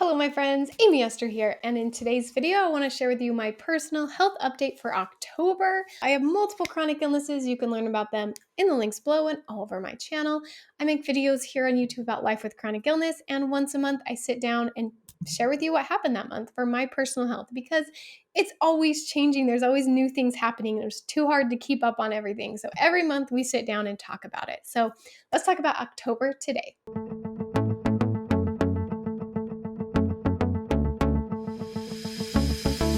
Hello, my friends. Esther here, and in today's video, I want to share with you my personal health update for October. I have multiple chronic illnesses. You can learn about them in the links below and all over my channel. I make videos here on YouTube about life with chronic illness, and once a month, I sit down and share with you what happened that month for my personal health because it's always changing. There's always new things happening. It's too hard to keep up on everything. So every month, we sit down and talk about it. So let's talk about October today.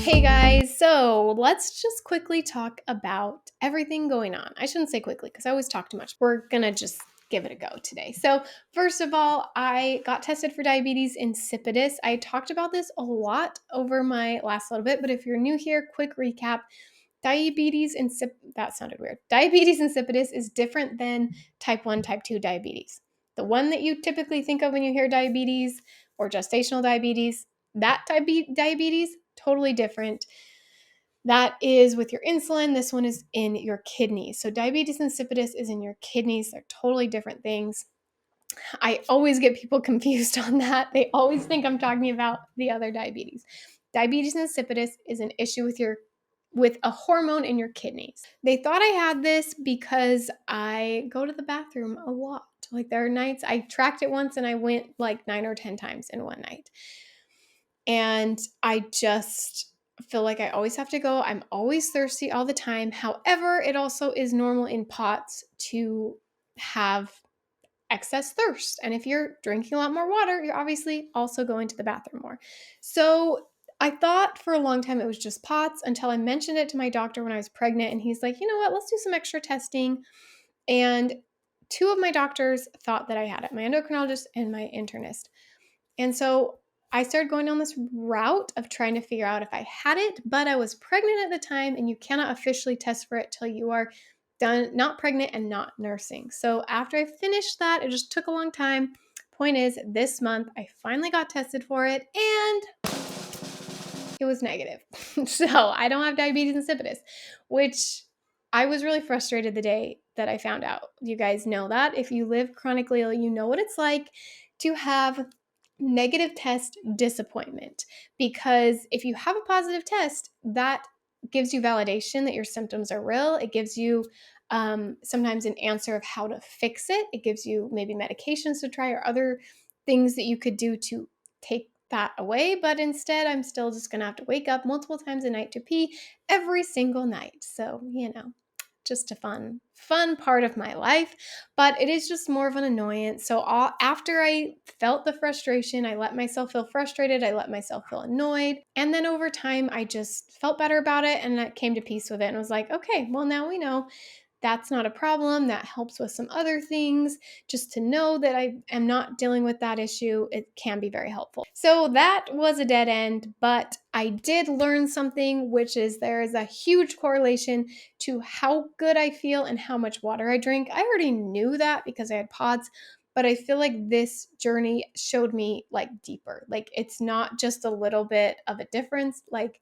Hey guys, so let's just quickly talk about everything going on. I shouldn't say quickly because I always talk too much. We're gonna just give it a go today. So first of all, I got tested for diabetes insipidus. I talked about this a lot over my last little bit, but if you're new here, quick recap. That sounded weird. Diabetes insipidus is different than type 1, type 2 diabetes. The one that you typically think of when you hear diabetes or gestational diabetes, that diabetes, totally different. That is with your insulin. This one is in your kidneys. So diabetes insipidus is in your kidneys. They're totally different things. I always get people confused on that. They always think I'm talking about the other diabetes. Diabetes insipidus is an issue with a hormone in your kidneys. They thought I had this because I go to the bathroom a lot. Like there are nights, I tracked it once and I went like 9 or 10 times in one night. And I just feel like I always have to go. I'm always thirsty all the time. However, it also is normal in POTS to have excess thirst. And if you're drinking a lot more water, you're obviously also going to the bathroom more. So I thought for a long time it was just POTS until I mentioned it to my doctor when I was pregnant. And he's like, you know what, let's do some extra testing. And two of my doctors thought that I had it, my endocrinologist and my internist. And so I started going down this route of trying to figure out if I had it, but I was pregnant at the time, and you cannot officially test for it till you are done, not pregnant and not nursing. So after I finished that, it just took a long time. Point is, this month I finally got tested for it, and it was negative. So I don't have diabetes insipidus, which I was really frustrated the day that I found out. You guys know that. If you live chronically ill, you know what it's like to have negative test disappointment, because if you have a positive test, that gives you validation that your symptoms are real. It gives you sometimes an answer of how to fix it. It gives you maybe medications to try or other things that you could do to take that away. But instead, I'm still just going to have to wake up multiple times a night to pee every single night. So, just a fun part of my life, but it is just more of an annoyance. So after I felt the frustration, I let myself feel frustrated, I let myself feel annoyed, and then over time I just felt better about it and I came to peace with it and was like, okay, well, now we know that's not a problem. That helps with some other things. Just to know that I am not dealing with that issue, it can be very helpful. So that was a dead end, but I did learn something, which is there is a huge correlation to how good I feel and how much water I drink. I already knew that because I had POTS, but I feel like this journey showed me like deeper. Like it's not just a little bit of a difference. Like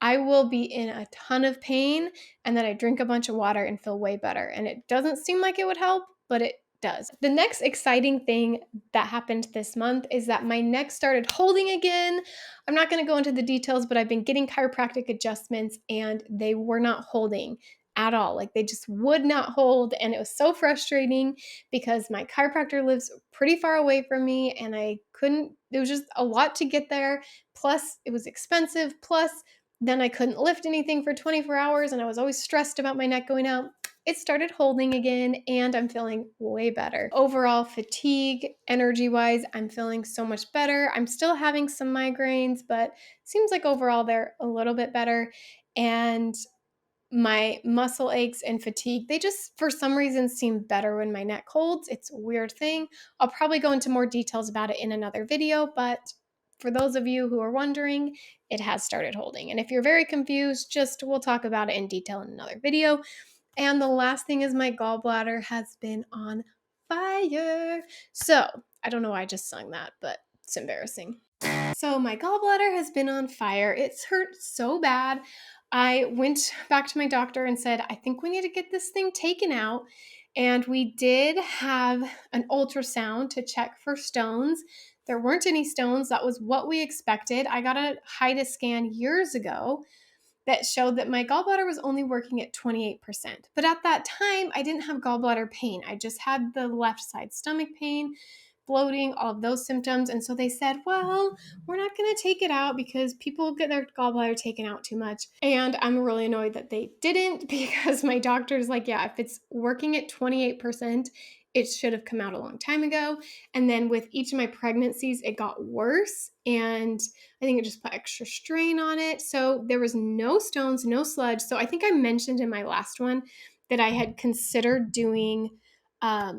I will be in a ton of pain and then I drink a bunch of water and feel way better. And it doesn't seem like it would help, but it does. The next exciting thing that happened this month is that my neck started holding again. I'm not going to go into the details, but I've been getting chiropractic adjustments and they were not holding at all. Like they just would not hold. And it was so frustrating because my chiropractor lives pretty far away from me and it was just a lot to get there. Plus it was expensive. Plus then I couldn't lift anything for 24 hours and I was always stressed about my neck going out. It started holding again and I'm feeling way better. Overall fatigue, energy-wise, I'm feeling so much better. I'm still having some migraines, but seems like overall they're a little bit better. And my muscle aches and fatigue, they just for some reason seem better when my neck holds. It's a weird thing. I'll probably go into more details about it in another video, but for those of you who are wondering, it has started holding. And if you're very confused, we'll talk about it in detail in another video. And the last thing is my gallbladder has been on fire. So I don't know why I just sung that, but it's embarrassing. So my gallbladder has been on fire. It's hurt so bad. I went back to my doctor and said, I think we need to get this thing taken out. And we did have an ultrasound to check for stones. There weren't any stones. That was what we expected. I got a HIDA scan years ago that showed that my gallbladder was only working at 28%. But at that time, I didn't have gallbladder pain. I just had the left side stomach pain, bloating, all of those symptoms. And so they said, well, we're not going to take it out because people get their gallbladder taken out too much. And I'm really annoyed that they didn't, because my doctor's like, yeah, if it's working at 28%, it should have come out a long time ago. And then with each of my pregnancies, it got worse. And I think it just put extra strain on it. So there was no stones, no sludge. So I think I mentioned in my last one that I had considered doing a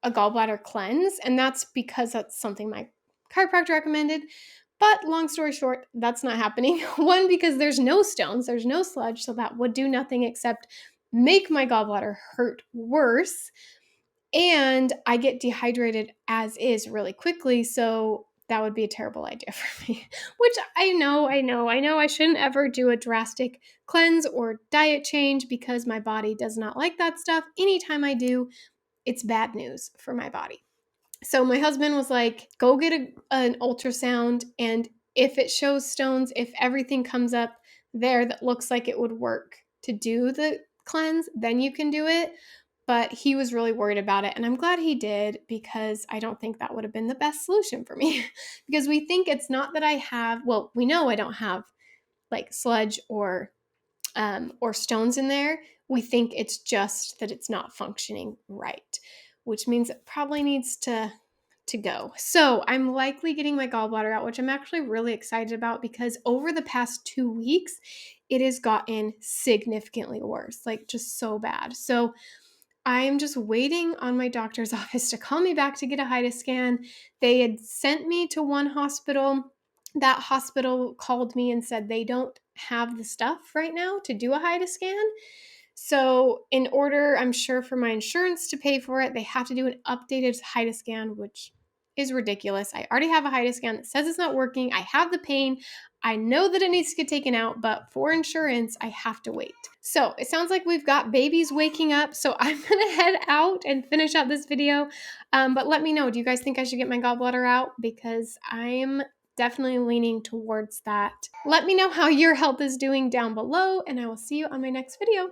gallbladder cleanse. And that's because that's something my chiropractor recommended. But long story short, that's not happening. One, because there's no stones, there's no sludge. So that would do nothing except make my gallbladder hurt worse. And I get dehydrated as is really quickly. So that would be a terrible idea for me, which I know I shouldn't ever do a drastic cleanse or diet change, because my body does not like that stuff. Anytime I do, it's bad news for my body. So my husband was like, go get an ultrasound, and if it shows stones, if everything comes up there that looks like it would work to do the cleanse, then you can do it. But he was really worried about it, and I'm glad he did, because I don't think that would have been the best solution for me. Because we think it's not that I have, well, we know I don't have like sludge or stones in there. We think it's just that it's not functioning right, which means it probably needs to go. So I'm likely getting my gallbladder out, which I'm actually really excited about, because over the past 2 weeks, it has gotten significantly worse, like just so bad. So I'm just waiting on my doctor's office to call me back to get a HIDA scan. They had sent me to one hospital. That hospital called me and said they don't have the stuff right now to do a HIDA scan. So in order, I'm sure, for my insurance to pay for it, they have to do an updated HIDA scan, which is ridiculous. I already have a HIDA scan that says it's not working. I have the pain. I know that it needs to get taken out, but for insurance, I have to wait. So it sounds like we've got babies waking up. So I'm going to head out and finish out this video. But let me know, do you guys think I should get my gallbladder out? Because I'm definitely leaning towards that. Let me know how your health is doing down below, and I will see you on my next video.